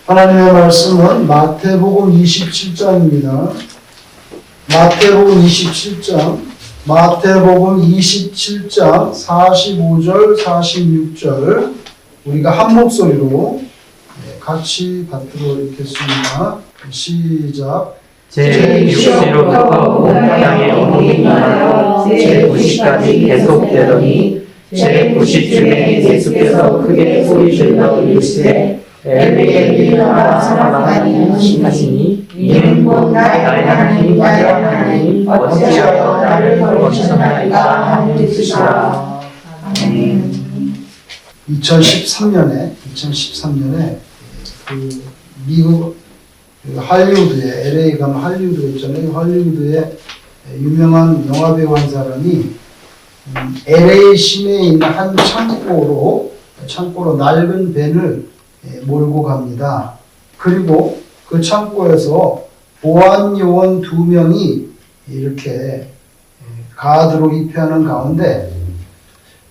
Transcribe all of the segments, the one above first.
하나님의 말씀은 마태복음 27장입니다. 마태복음 27장 45절, 46절 우리가 한 목소리로 같이 받들어 읽겠습니다. 시작. 제6세로부터 온 땅에 어둠이 임하여 제9시까지 계속되더니 제9시쯤에 예수께서 크게 소리질러 이르시되 엘리 엘리 라마 사박다니 하시니 이는 곧 나의 하나님 나의 하나님 어찌하여 나를 버리셨나이까 하는 뜻이라. 아멘. 2013년에 그 미국 할리우드에 LA 가면 할리우드가 있잖아요. 할리우드에 유명한 영화배우 한 사람이 LA 시내에 있는 한 창고로 낡은 밴을 몰고 갑니다. 그리고 그 창고에서 보안 요원 2명이 이렇게 가드로 입회하는 가운데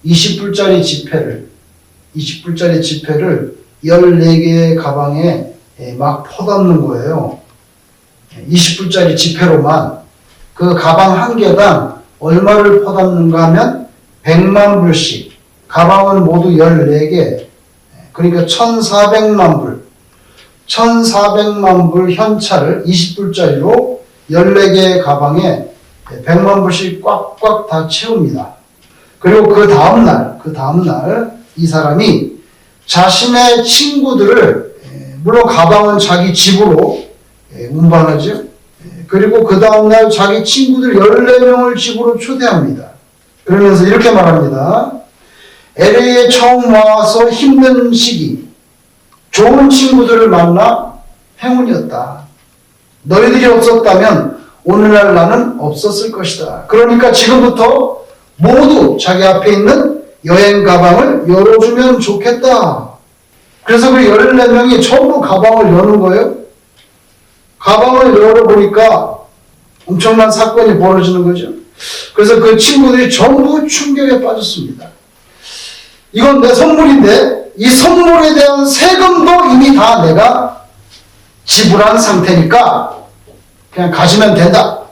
20불짜리 지폐를 14개의 가방에 막 퍼담는 거예요. 20불짜리 지폐로만 그 가방 한 개당 얼마를 퍼담는가 하면 100만 불씩, 가방은 모두 14개, 그러니까 1400만 불 현찰을 20불짜리로 14개의 가방에 100만 불씩 꽉꽉 다 채웁니다. 그리고 그 다음날 이 사람이 자신의 친구들을, 물론 가방은 자기 집으로 운반하죠. 그리고 그 다음날 자기 친구들 14명을 집으로 초대합니다. 그러면서 이렇게 말합니다. LA에 처음 와서 힘든 시기, 좋은 친구들을 만나 행운이었다. 너희들이 없었다면 오늘날 나는 없었을 것이다. 그러니까 지금부터 모두 자기 앞에 있는 여행 가방을 열어주면 좋겠다. 그래서 그 14명이 전부 가방을 여는 거예요. 가방을 열어보니까 엄청난 사건이 벌어지는 거죠. 그래서 그 친구들이 전부 충격에 빠졌습니다. 이건 내 선물인데 이 선물에 대한 세금도 이미 다 내가 지불한 상태니까 그냥 가지면 된다.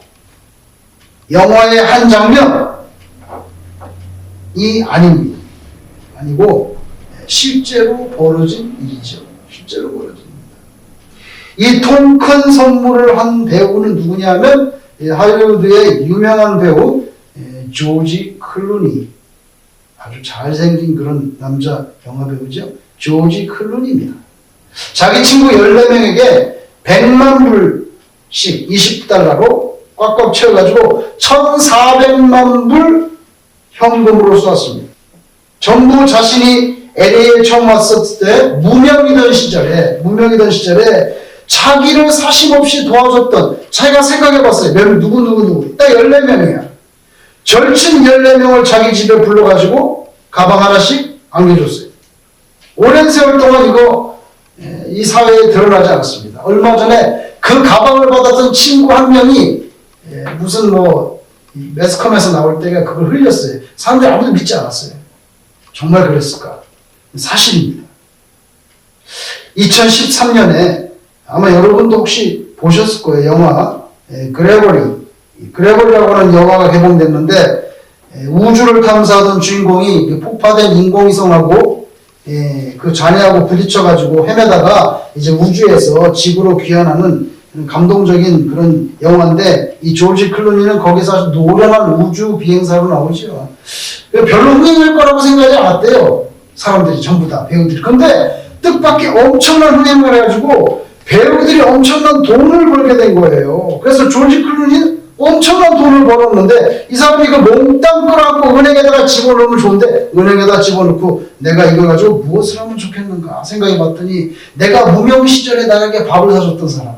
영화의 한 장면이 아닙니다. 아니고 실제로 벌어진 일이죠. 실제로 벌어진 일입니다. 이 통 큰 선물을 한 배우는 누구냐면 할리우드의 유명한 배우 조지 클루니, 아주 잘생긴 그런 남자 영화배우죠. 조지 클루니입니다. 자기 친구 14명에게 100만 불씩 20달러로 꽉꽉 채워가지고 1400만 불 현금으로 쏘았습니다. 전부 자신이 LA에 처음 왔었을 때 무명이던 시절에 자기를 사심없이 도와줬던, 자기가 생각해봤어요. 누구 딱 14명이야. 절친 14명을 자기 집에 불러가지고 가방 하나씩 안겨줬어요. 오랜 세월 동안 이 사회에 드러나지 않았습니다. 얼마 전에 그 가방을 받았던 친구 한 명이 무슨 매스컴에서 나올 때가 그걸 흘렸어요. 사람들이 아무도 믿지 않았어요. 정말 그랬을까? 사실입니다. 2013년에 아마 여러분도 혹시 보셨을 거예요. 영화 그레고리라고 하는 영화가 개봉됐는데 우주를 탐사하던 주인공이 폭파된 인공위성하고 그 잔해하고 부딪혀가지고 헤매다가 이제 우주에서 지구로 귀환하는 감동적인 그런 영화인데 이 조지 클루니는 거기서 아주 노련한 우주 비행사로 나오죠. 별로 흥행할 거라고 생각하지 않았대요. 사람들이 전부 다 배우들이. 근데 뜻밖의 엄청난 흥행을 해가지고 배우들이 엄청난 돈을 벌게 된 거예요. 그래서 조지 클루니는 엄청난 돈을 벌었는데 이 사람이 이거 몽땅 끌어안고 은행에다가 집어넣으면 좋은데 은행에다 집어넣고 내가 이걸 가지고 무엇을 하면 좋겠는가 생각해 봤더니 내가 무명 시절에 나에게 밥을 사줬던 사람,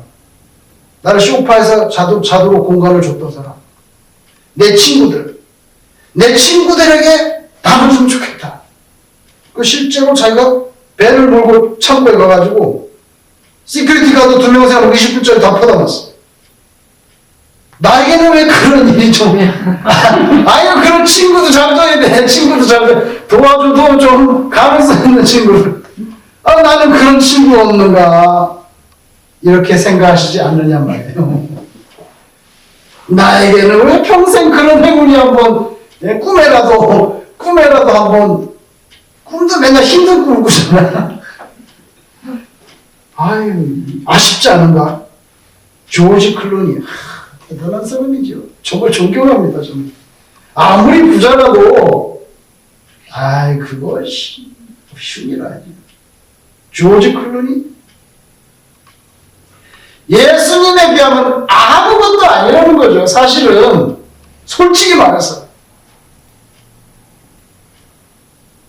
나를 쇼파에서 자도록 공간을 줬던 사람, 내 친구들에게 나눠주면 좋겠다. 실제로 자기가 배를 몰고 창고에 가가지고 시큐리티 가드 2명 세우고 20불짜리 다 퍼담았어. 나에게는 왜 그런 일이 좀 아유 그런 친구도 잘 둬야 돼. 친구도 잘 돼. 도와줘도 좀 가능성 있는 친구를 아, 나는 그런 친구 없는가? 이렇게 생각하시지 않느냐 말이에요. 나에게는 왜 평생 그런 행운이 한번, 꿈에라도 한번, 꿈도 맨날 힘든 꿈 꾸잖아. 아유, 아쉽지 않은가? 조지 클루니. 대단한 사람이죠. 정말 존경합니다, 저는. 아무리 부자라도, 그거 쉬운 일 아니에요. 조지 클루니? 예수님에 비하면 아무것도 아니라는 거죠. 사실은, 솔직히 말해서.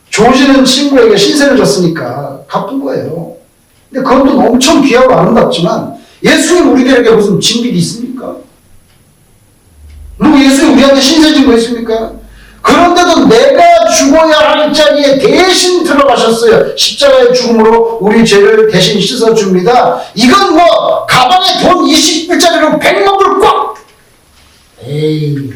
조지는 친구에게 신세를 졌으니까 갚은 거예요. 근데 그것도 엄청 귀하고 아름답지만, 예수님 우리들에게 무슨 진빚이 있습니까? 그리고 예수님 우리한테 신세 진 거 있습니까? 그런데도 내가 죽어야 할 자리에 대신 들어가셨어요. 십자가의 죽음으로 우리 죄를 대신 씻어줍니다. 이건 뭐 가방에 돈 20불짜리로 100만 불 꽉! 에이,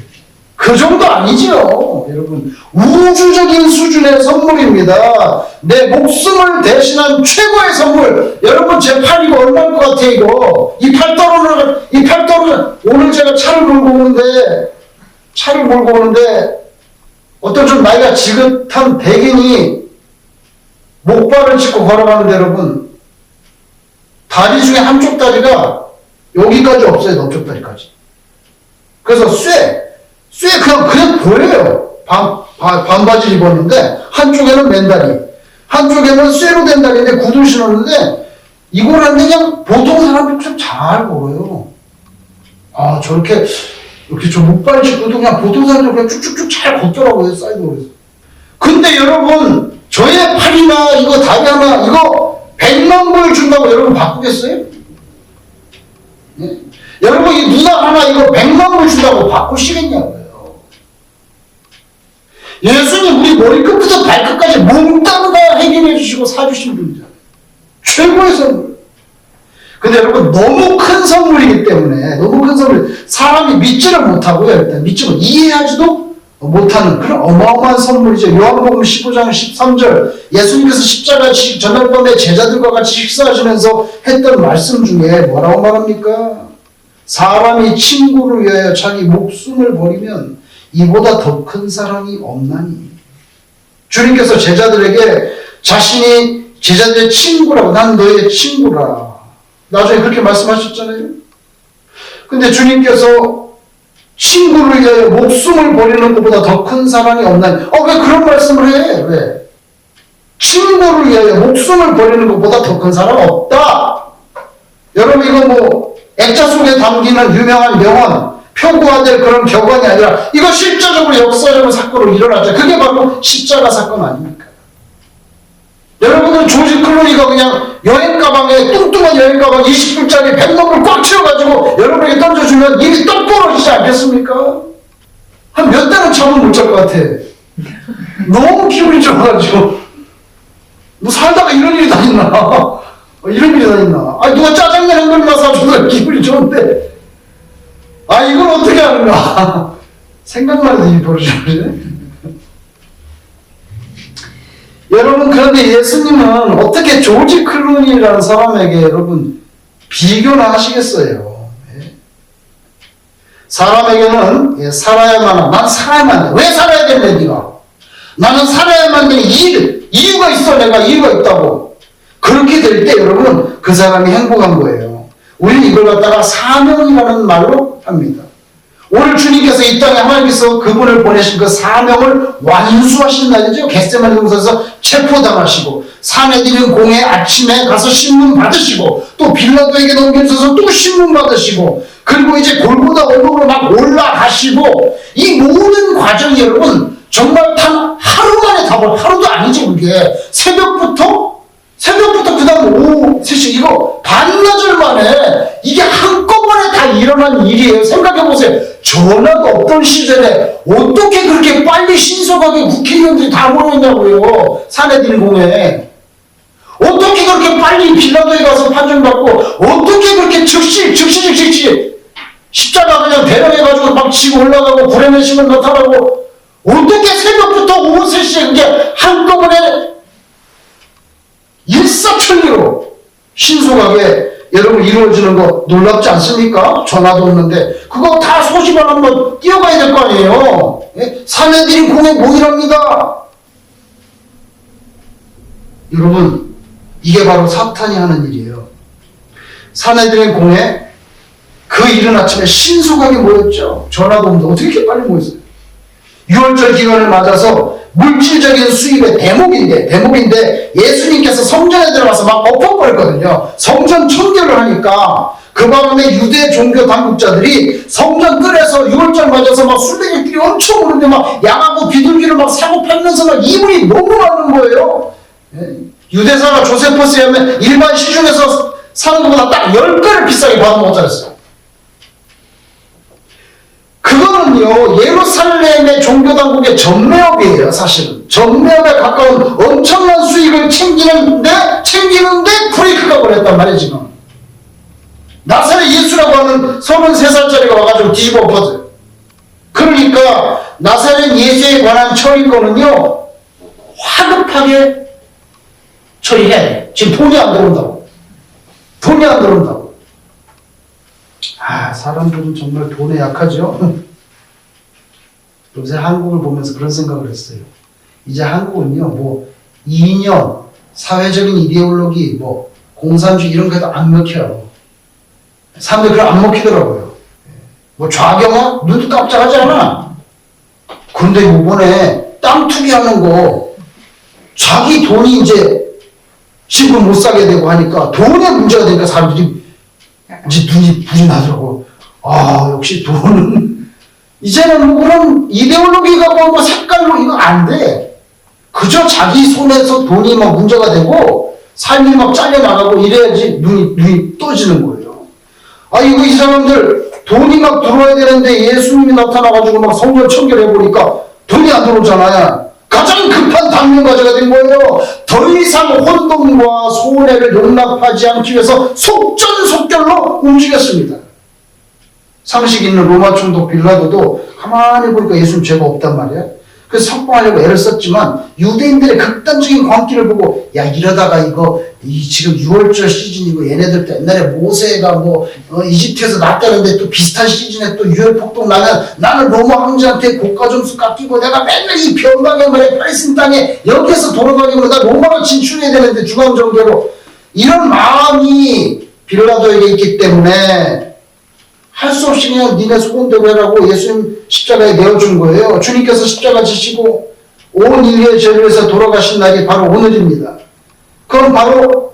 그 정도 아니죠. 여러분, 우주적인 수준의 선물입니다. 내 목숨을 대신한 최고의 선물. 여러분, 제 팔 이거 얼마일 것 같아요, 이거? 이 팔 떨어는 오늘 제가 차를 몰고 오는데 어떤 좀 나이가 지긋한 백인이 목발을 짚고 걸어가는데 여러분, 다리 중에 한쪽 다리가 여기까지 없어요, 너쪽 다리까지. 그래서 쇠 그냥 보여요. 반바지 입었는데 한쪽에는 맨다리, 한쪽에는 쇠로 된 다리인데 구두 신었는데 이걸 하는데 그냥 보통 사람들 좀 잘 걸어요. 저렇게 이렇게 저 목발 짚고도 그냥 보통 사람들 그냥 쭉쭉쭉 잘 걷더라고요, 사이드로. 근데 여러분, 저의 팔이나 이거 다리 하나 이거 100만 불 준다고 여러분 바꾸겠어요? 네? 여러분, 이 누나 하나 이거 100만 불 준다고 바꾸시겠냐고요. 예수님 우리 머리끝부터 발끝까지 몽땅 다 해결해 주시고 사주신 분이잖아요. 최고의 선물. 근데 여러분, 너무 큰 선물이기 때문에, 너무 큰 선물, 사람이 믿지를 못하고요. 일단 믿지를 이해하지도 못하는 그런 어마어마한 선물이죠. 요한복음 15장 13절, 예수님께서 십자가 저녁 밤에 제자들과 같이 식사하시면서 했던 말씀 중에 뭐라고 말합니까? 사람이 친구를 위하여 자기 목숨을 버리면 이보다 더 큰 사랑이 없나니. 주님께서 제자들에게 자신이 제자들의 친구라고, 난 너의 친구라, 나중에 그렇게 말씀하셨잖아요. 근데 주님께서 친구를 위하여 목숨을 버리는 것보다 더 큰 사랑이 없나니. 왜 그런 말씀을 해? 왜? 친구를 위하여 목숨을 버리는 것보다 더 큰 사랑 없다. 여러분, 이거 뭐 액자 속에 담기는 유명한 명언, 표구화될 그런 격언이 아니라 이거 실제적으로 역사적으로 사건으로 일어났죠. 그게 바로 십자가 사건 아닙니까? 여러분은 조지 클루니가 그냥 여행 가방에, 뚱뚱한 여행 가방 20불짜리 100만 불 꽉 채워가지고 여러분에게 던져주면 입이 떡 벌어지지 않겠습니까? 한 몇 달은 잠을 못 잘 것 같아. 너무 기분이 좋아가지고. 뭐 살다가 이런 일이 다 있나? 이런 일이 다 있나? 누가 짜장면 한 그릇만 사줘서 기분이 좋은데. 이걸 어떻게 하는가? 생각만 해도 입이 벌어지네. 여러분, 그런데 예수님은 어떻게 조지 클루니라는 사람에게 여러분 비교나 하시겠어요? 사람에게는 살아야만, 난 살아야만 돼. 왜 살아야 되는데 네가? 나는 살아야만 되는 이유가 있어. 내가 이유가 있다고. 그렇게 될 때 여러분, 그 사람이 행복한 거예요. 우리는 이걸 갖다가 사명이라는 말로 합니다. 오늘 주님께서 이 땅에 하나님께서 그분을 보내신 그 사명을 완수하신 날이죠. 겟세마네 동산에서 체포당하시고, 사내들인 공회 아침에 가서 신문 받으시고, 또 빌라도에게 넘겨주셔서 또 신문 받으시고, 그리고 이제 골고다 언덕으로 막 올라가시고, 이 모든 과정이 여러분 정말 단 하루 만에 다 하루도 아니죠. 그게 새벽부터 그 다음 오후 3시, 이거 반나절 만에 이게 한꺼번에 다 일어난 일이에요. 생각해보세요. 전화도 없던 시절에 어떻게 그렇게 빨리 신속하게 국회의원들이 다 모였냐고요. 사내들 공에. 어떻게 그렇게 빨리 빌라도에 가서 판정받고, 어떻게 그렇게 즉시 십자가 그냥 대령해가지고 막 치고 올라가고 불행의 신문 나타나고, 어떻게 새벽부터 오후 3시에 그게 한꺼번에 천리로 신속하게 여러분 이루어지는 거 놀랍지 않습니까? 전화도 없는데 그거 다 소식을 한번 띄워가야 될 거 아니에요. 예? 사내들이 공에 모이랍니다. 여러분 이게 바로 사탄이 하는 일이에요. 사내들의 공에 그 이른 아침에 신속하게 모였죠. 전화도 없는데 어떻게 이렇게 빨리 모였어요? 6월절 기간을 맞아서 물질적인 수입의 대목인데 예수님께서 성전에 들어가서 막 엎어버렸거든요. 성전 청결을 하니까 그 바람에 유대 종교 당국자들이 성전 뜰에서 6월절 맞아서 막 순례객들이 엄청 오는데 막 양하고 비둘기를 막 사고 팔면서 막 이불이 너무 많은 거예요. 유대사가 조세포스에 하면 일반 시중에서 사는 것보다 딱 10배를 비싸게 받아먹었다 그랬어요. 그거는요, 예루살렘의 종교당국의 전매업이에요, 사실은. 전매업에 가까운 엄청난 수익을 챙기는데 브레이크가 걸렸단 말이에요, 지금. 나사렛 예수라고 하는 33살짜리가 와가지고 뒤집어 엎어져요. 그러니까, 나사렛 예수에 관한 처리권은요, 화급하게 처리해야 돼. 지금 돈이 안 들어온다고. 사람들은 정말 돈에 약하죠. 요새 한국을 보면서 그런 생각을 했어요. 이제 한국은요, 뭐 이념, 사회적인 이데올로기, 뭐 공산주의 이런 것도 안 먹혀요. 사람들이 그걸 안 먹히더라고요. 뭐 좌경화? 눈도 깜짝하지 않아. 그런데 이번에 땅 투기하는 거 자기 돈이 이제 집을 못 사게 되고 하니까 돈에 문제가 되니까 사람들이 이제 눈이 불이 나더라고. 역시 돈은 이제는 뭐 그런 이데올로기가 뭐 색깔로 이거 안 돼. 그저 자기 손에서 돈이 막 문제가 되고 삶이 막 잘려나가고 이래야지 눈이 떠지는 거예요. 이거 이 사람들 돈이 막 들어와야 되는데 예수님이 나타나가지고 막 성전 청결해보니까 돈이 안 들어오잖아요. 가장 급한 당면 과제가 된 거예요. 더 이상 혼돈과 손해를 용납하지 않기 위해서 속전속결로 움직였습니다. 상식 있는 로마 총독 빌라도도 가만히 보니까 예수님 죄가 없단 말이야. 그래서 석방하려고 애를 썼지만 유대인들의 극단적인 광기를 보고 이러다가 이거 지금 6월절 시즌이고 얘네들 또 옛날에 모세가 이집트에서 났다는데 또 비슷한 시즌에 또 유혈폭동 나면 나는 로마 황제한테 고가 점수 깎이고 내가 맨날 이 변방의 말에 팔레스틴 땅에 여기에서 돌아다니고 나 로마로 진출해야 되는데 중앙정계로 이런 마음이 빌라도에게 있기 때문에 할 수 없이 그냥 니네 소곤대로 해라고 예수님 십자가에 내어준 거예요. 주님께서 십자가 지시고 온 인류의 죄를 위해서 돌아가신 날이 바로 오늘입니다. 그럼 바로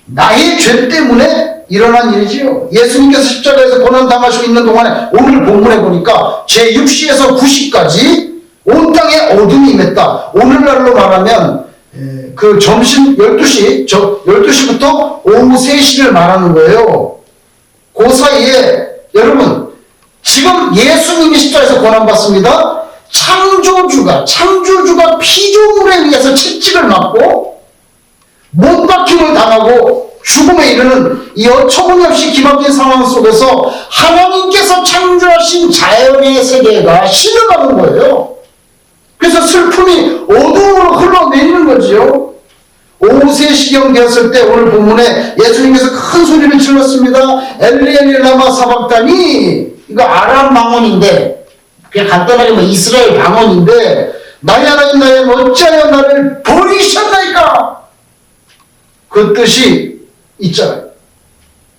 나의 죄 때문에 일어난 일이지요. 예수님께서 십자가에서 고난당하시고 있는 동안에 오늘 본문에 보니까 제6시에서 9시까지 온 땅에 어둠이 임했다. 오늘날로 말하면 그 점심 12시부터 오후 3시를 말하는 거예요. 그 사이에 여러분 지금 예수님이 십자가에서 고난받습니다. 창조주가 피조물에 의해서 채찍을 맞고 못 박힘을 당하고 죽음에 이르는 이 어처구니없이 기막힌 상황 속에서 하나님께서 창조하신 자연의 세계가 신음하는 거예요. 그래서 슬픔이 어둠으로 흘러내리는 거지요. 오후 3시경 되었을 때 오늘 본문에 예수님께서 큰 소리를 질렀습니다. 엘리 엘리 라마 사박다니. 이거 아람 방언인데 그냥 간단하게 이스라엘 방언인데 나의 하나님 나의 하나님 어찌하여 나를 버리셨나이까. 그 뜻이 있잖아요.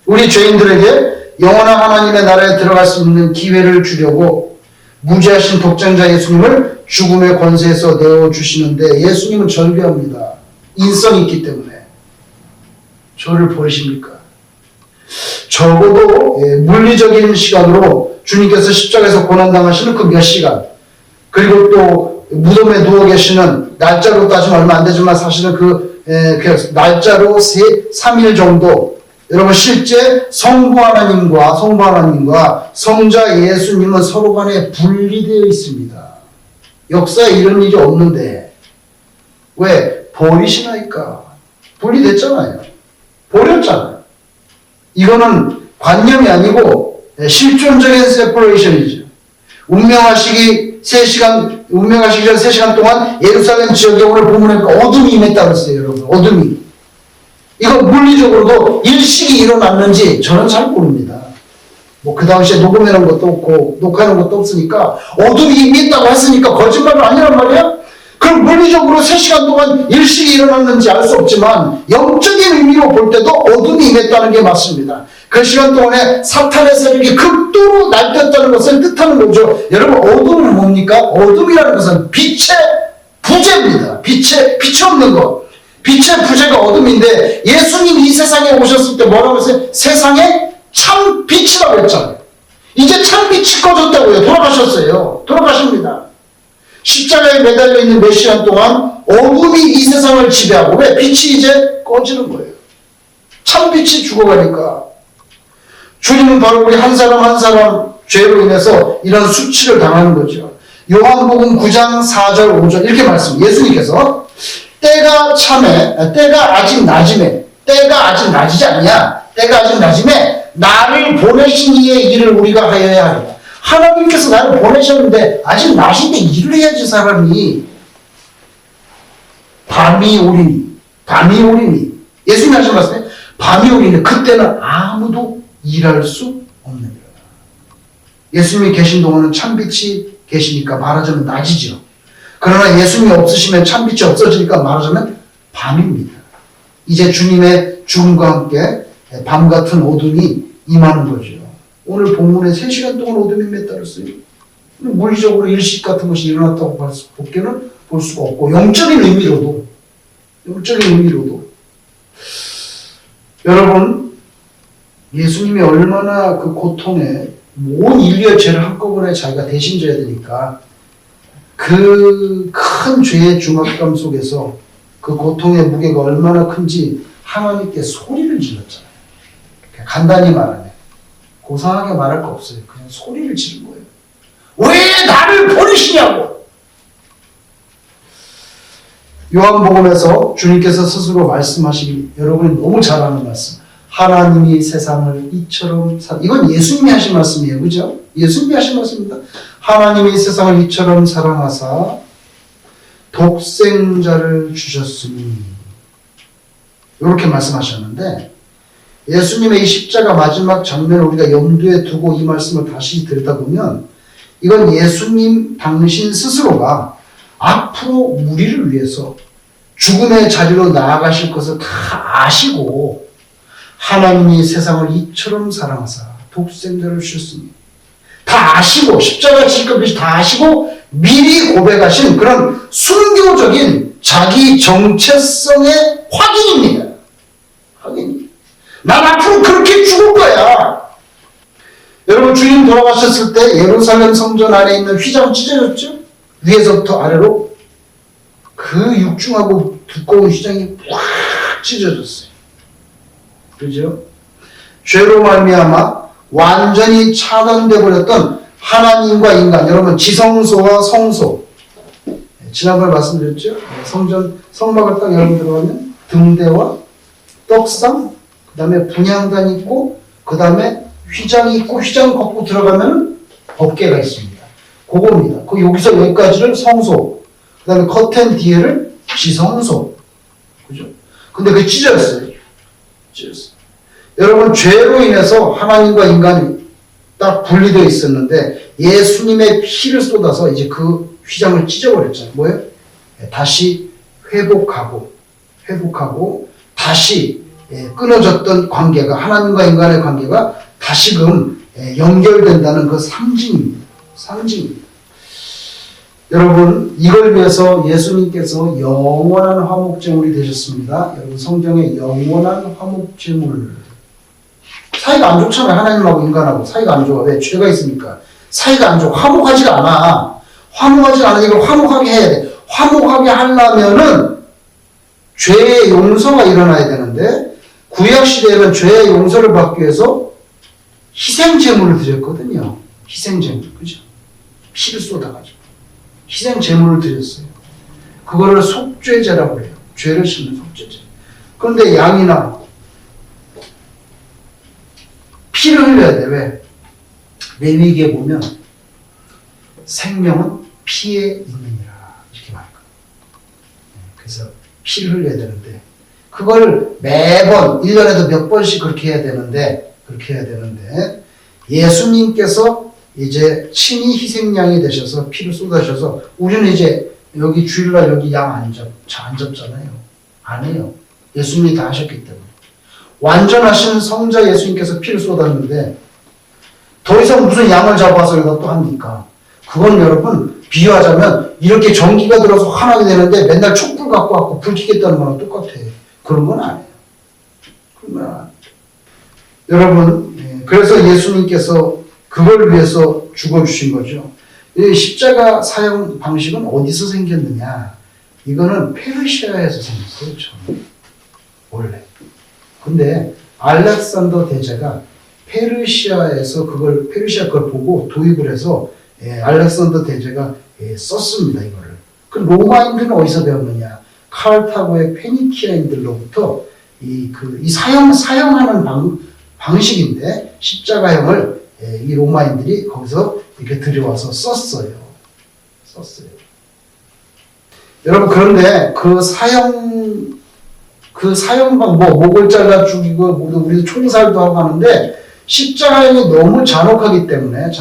우리 죄인들에게 영원한 하나님의 나라에 들어갈 수 있는 기회를 주려고 무지하신 독생자 예수님을 죽음의 권세에서 내어주시는데 예수님은 절개합니다. 인성이 있기 때문에. 저를 버리십니까? 적어도 물리적인 시간으로 주님께서 십자가에서 고난당하시는 그 몇 시간, 그리고 또 무덤에 누워 계시는 날짜로 따지면 얼마 안 되지만 사실은 그 날짜로 3일 정도, 여러분 실제 성부 하나님과 성자 예수님은 서로 간에 분리되어 있습니다. 역사에 이런 일이 없는데 왜? 버리시나이까. 분리됐잖아요. 버렸잖아요. 이거는 관념이 아니고 실존적인 세퍼레이션이죠. 운명하시기 전 3시간 동안 예루살렘 지역에 오늘 본문에 어둠이 임했다고 했어요, 여러분. 어둠이. 이건 물리적으로도 일식이 일어났는지 저는 잘 모릅니다. 뭐 그 당시에 녹음해놓은 것도 없고 녹화해놓은 것도 없으니까 어둠이 이미 있다고 했으니까 거짓말은 아니란 말이야. 그럼 물리적으로 3시간 동안 일식이 일어났는지 알 수 없지만 영적인 의미로 볼 때도 어둠이 임했다는 게 맞습니다. 그 시간 동안에 사탄의 세력이 극도로 날뛰었다는 것을 뜻하는 거죠. 여러분, 어둠은 뭡니까? 어둠이라는 것은 빛의 부재입니다. 빛이 없는 것. 빛의 부재가 어둠인데 예수님이 이 세상에 오셨을 때 뭐라고 했어요? 세상에 참 빛이라고 했잖아요. 이제 참 빛이 꺼졌다고요. 돌아가셨어요. 돌아가십니다. 십자가에 매달려 있는 몇 시간 동안 어둠이 이 세상을 지배하고 왜? 빛이 이제 꺼지는 거예요. 참 빛이 죽어가니까. 주님은 바로 우리 한 사람 한 사람 죄로 인해서 이런 수치를 당하는 거죠. 요한복음 9장 4절 5절 이렇게 말씀. 예수님께서 때가 아직 낮음에, 때가 아직 낮이지 않냐? 때가 아직 낮음에 나를 보내신 이의 일을 우리가 하여야 하리라. 하나님께서 나를 보내셨는데 아직 낮인데 일을 해야지 사람이. 밤이 오리니. 예수님이 하신 말씀에 밤이 오리니 그때는 아무도 일할 수 없느니라. 예수님이 계신 동안은 참빛이 계시니까 말하자면 낮이죠. 그러나 예수님이 없으시면 참빛이 없어지니까 말하자면 밤입니다. 이제 주님의 죽음과 함께 밤 같은 어둠이 임하는 거죠. 오늘 본문에 3시간 동안 어둠이 임했다랬어요. 물리적으로 일식 같은 것이 일어났다고 볼 수가 없고 영적인 의미로도 여러분, 예수님이 얼마나 그 고통에 온 인류의 죄를 한꺼번에 자기가 대신 져야 되니까 그 큰 죄의 중압감 속에서 그 고통의 무게가 얼마나 큰지 하나님께 소리를 질렀잖아요. 간단히 말하면 고상하게 말할 거 없어요. 그냥 소리를 지른 거예요. 왜 나를 버리시냐고. 요한복음에서 주님께서 스스로 말씀하시기, 여러분이 너무 잘 아는 말씀. 하나님이 세상을 이처럼 이건 예수님이 하신 말씀이에요. 그죠? 예수님이 하신 말씀입니다. 하나님이 세상을 이처럼 사랑하사 독생자를 주셨으니 이렇게 말씀하셨는데 예수님의 이 십자가 마지막 장면을 우리가 염두에 두고 이 말씀을 다시 들여다보면 이건 예수님 당신 스스로가 앞으로 우리를 위해서 죽음의 자리로 나아가실 것을 다 아시고 하나님이 세상을 이처럼 사랑하사 독생자를 주셨으니 다 아시고 십자가 지실 것을 다 아시고 미리 고백하신 그런 순교적인 자기 정체성의 확인입니다. 확인. 난 앞으로 그렇게 죽을 거야. 여러분, 주님 돌아가셨을 때 예루살렘 성전 안에 있는 휘장 찢어졌죠? 위에서부터 아래로 그 육중하고 두꺼운 휘장이 꽉 찢어졌어요. 그죠? 죄로 말미암아 완전히 차단돼 버렸던 하나님과 인간, 여러분 지성소와 성소, 지난번에 말씀드렸죠? 성막을 딱 열고 들어가면 등대와 떡상, 그 다음에 분향단 있고, 그 다음에 휘장이 있고, 휘장 걷고 들어가면 법궤가 있습니다. 그겁니다. 여기서 여기까지를 성소, 그 다음에 커튼 뒤에를 지성소. 그죠? 근데 그게 찢어졌어요. 여러분, 죄로 인해서 하나님과 인간이 딱 분리되어 있었는데 예수님의 피를 쏟아서 이제 그 휘장을 찢어버렸잖아요. 뭐예요? 다시 회복하고 다시 끊어졌던 관계가, 하나님과 인간의 관계가 다시금 연결된다는 그 상징입니다. 여러분, 이걸 위해서 예수님께서 영원한 화목제물이 되셨습니다. 여러분, 성경에 영원한 화목제물, 사이가 안 좋잖아요. 하나님하고 인간하고 사이가 안 좋아. 왜? 죄가 있으니까. 사이가 안 좋아. 화목하지가 않아. 화목하지가 않으니까 화목하게 해야 돼. 화목하게 하려면은 죄의 용서가 일어나야 되는데 구약시대에는 죄의 용서를 받기 위해서 희생제물을 드렸거든요. 희생제물. 그죠? 피를 쏟아가지고. 희생제물을 드렸어요. 그거를 속죄제라고 해요. 죄를 씻는 속죄제. 그런데 양이나 피를 흘려야 돼. 왜? 레위기에 보면 생명은 피에 있느니라 이렇게 말할까. 그래서 피를 흘려야 되는데 그걸 매번 1년에도 몇 번씩 그렇게 해야 되는데 예수님께서 이제 친히 희생양이 되셔서 피를 쏟아셔서 우리는 이제 여기 주일날 여기 양 안 잡잖아요. 안 해요. 예수님이 다 하셨기 때문에. 완전하신 성자 예수님께서 피를 쏟았는데 더 이상 무슨 양을 잡아서 여기다 또 합니까? 그건 여러분 비유하자면 이렇게 전기가 들어서 화나게 되는데 맨날 촛불 갖고 왔고 불 켜겠다는 거랑 똑같아요. 그런 건 아니에요. 그런 건 아니에요. 여러분, 그래서 예수님께서 그걸 위해서 죽어주신 거죠. 이 십자가 사용 방식은 어디서 생겼느냐? 이거는 페르시아에서 생겼어요, 처음에. 원래. 근데 알렉산더 대제가 페르시아에서 페르시아 걸 보고 도입을 해서 알렉산더 대제가 썼습니다, 이거를. 그 로마인들은 어디서 배웠느냐? 카르타고의 페니키아인들로부터 이 사용하는 방식인데 십자가형을 이 로마인들이 거기서 이렇게 들여와서 썼어요. 여러분 그런데 그 사용 방법, 목을 잘라 죽이고 우리도 총살도 하고 하는데 십자가형이 너무 잔혹하기 때문에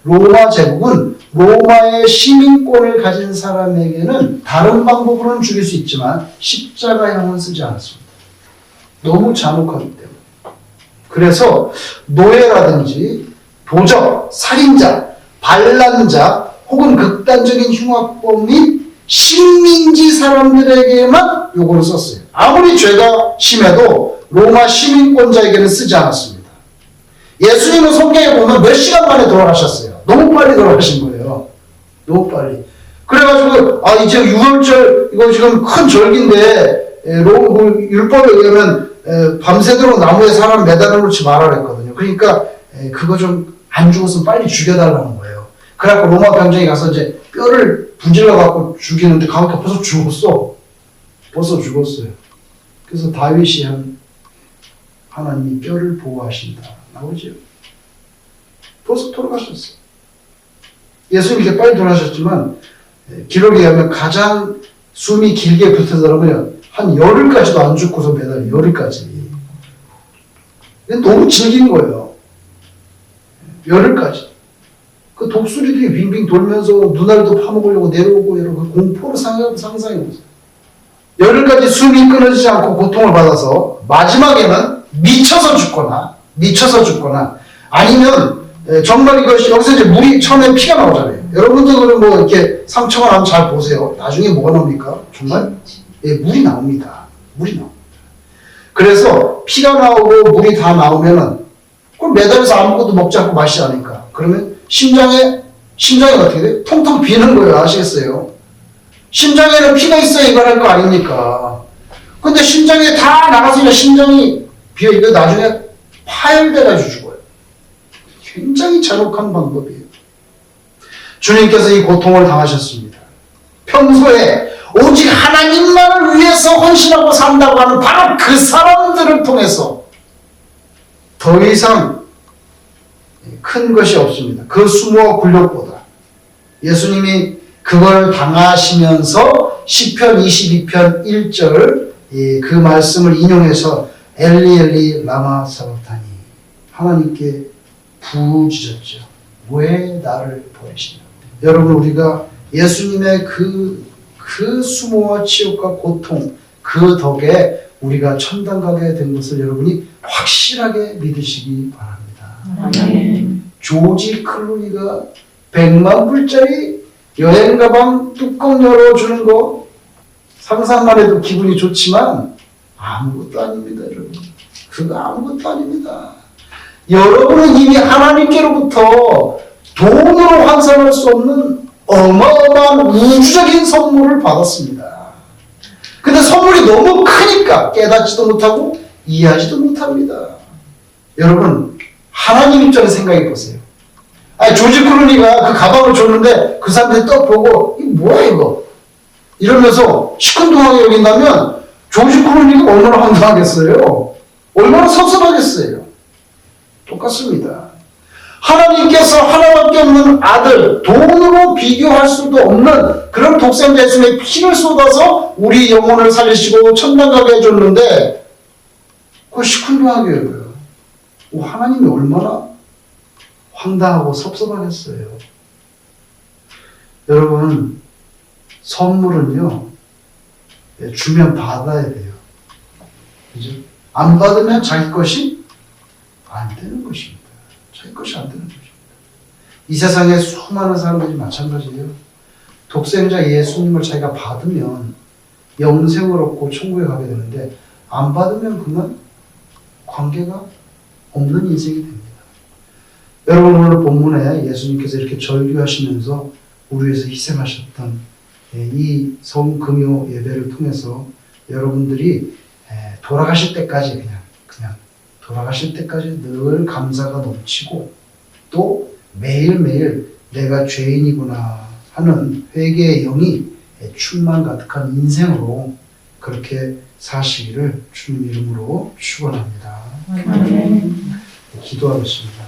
로마 제국은 로마의 시민권을 가진 사람에게는 다른 방법으로는 죽일 수 있지만 십자가형은 쓰지 않았습니다. 너무 잔혹하기 때문에. 그래서 노예라든지 도적, 살인자, 반란자 혹은 극단적인 흉악범 및 식민지 사람들에게만 요거를 썼어요. 아무리 죄가 심해도 로마 시민권자에게는 쓰지 않았습니다. 예수님은 성경에 보면 몇 시간 만에 돌아가셨어요. 너무 빨리 돌아가신 거예요. 너무 빨리. 그래가지고 이제 6월절 이거 지금 큰 절기인데 율법에 의하면 밤새도록 나무에 사람 매달아 놓지 말아 그랬거든요. 그러니까 그거 좀 안 죽었으면 빨리 죽여달라는 거예요. 그래갖고 로마 병정이 가서 이제 뼈를 분질러 갖고 죽이는데 가니까 벌써 죽었어요. 그래서 다윗이 하나님이 뼈를 보호하신다 나오죠. 벌써 돌아가셨어요. 예수님이 이렇게 빨리 돌아가셨지만 기록에 의하면 가장 숨이 길게 붙은 사람은 한 열흘까지도 안 죽고서 매달려. 열흘까지. 너무 질긴 거예요. 열흘까지. 그 독수리들이 빙빙 돌면서 눈알도 파먹으려고 내려오고 이러고 공포를 상상해보세요. 열흘까지 숨이 끊어지지 않고 고통을 받아서 마지막에는 미쳐서 죽거나 아니면 정말 이것이 여기서 이제 물이 처음에 피가 나오잖아요. 여러분들은 뭐 이렇게 상처가 나면 잘 보세요. 나중에 뭐가 나옵니까? 정말 물이 나옵니다. 그래서 피가 나오고 물이 다 나오면은 그걸 매달려서 아무것도 먹지 않고 마시지 않으니까 그러면 심장이 어떻게 돼? 텅텅 비는 거예요. 아시겠어요? 심장에는 피가 있어야 이걸 할 거 아닙니까? 근데 심장에 다 나가서 심장이 비어 이거 나중에 파열돼가지고 죽어요. 굉장히 잔혹한 방법이에요. 주님께서 이 고통을 당하셨습니다. 평소에 오직 하나님만을 위해서 헌신하고 산다고 하는 바로 그 사람들을 통해서 더 이상 큰 것이 없습니다. 그 수모와 굴욕보다. 예수님이 그걸 당하시면서 시편 22편 1절 그 말씀을 인용해서 엘리 엘리 라마 사박타니 하나님께 부르짖었죠. 왜 나를 버리시냐고. 여러분 우리가 예수님의 그 수모와 치욕과 고통 그 덕에 우리가 천당 가게 된 것을 여러분이 확실하게 믿으시기 바랍니다. 아멘. 조지 클루니가 100만 불짜리 여행 가방 뚜껑 열어주는 거 상상만 해도 기분이 좋지만 아무것도 아닙니다, 여러분. 그거 아무것도 아닙니다. 여러분은 이미 하나님께로부터 돈으로 환산할 수 없는 어마어마한 우주적인 선물을 받았습니다. 근데 선물이 너무 크니까 깨닫지도 못하고 이해하지도 못합니다. 여러분, 하나님 입장에서 생각해 보세요. 조지 클루니가 그 가방을 줬는데 그 사람들이 떡 보고 이거 뭐야 이거? 이러면서 시큰둥하게 여긴다면 조지 클루니가 얼마나 황당하겠어요? 얼마나 섭섭하겠어요? 똑같습니다. 하나님께서 하나밖에 없는 아들, 돈으로 비교할 수도 없는 그런 독생자 예수님의 피를 쏟아서 우리 영혼을 살리시고 천당 가게 해줬는데 그걸 시큰둥하게 여겨요. 하나님이 얼마나 황당하고 섭섭하겠어요. 여러분, 선물은요, 주면 받아야 돼요. 그죠? 안 받으면 자기 것이 안 되는 것입니다. 자기 것이 안 되는 것입니다. 이 세상에 수많은 사람들이 마찬가지예요. 독생자 예수님을 자기가 받으면 영생을 얻고 천국에 가게 되는데 안 받으면 그만 관계가 없는 인생이 됩니다. 여러분, 오늘 본문에 예수님께서 이렇게 절규하시면서 우리 위해서 희생하셨던 이 성금요 예배를 통해서 여러분들이 돌아가실 때까지 그냥 돌아가실 때까지 늘 감사가 넘치고 또 매일매일 내가 죄인이구나 하는 회개의 영이 충만 가득한 인생으로 그렇게 사시기를 주님 이름으로 축원합니다. 기도하겠습니다.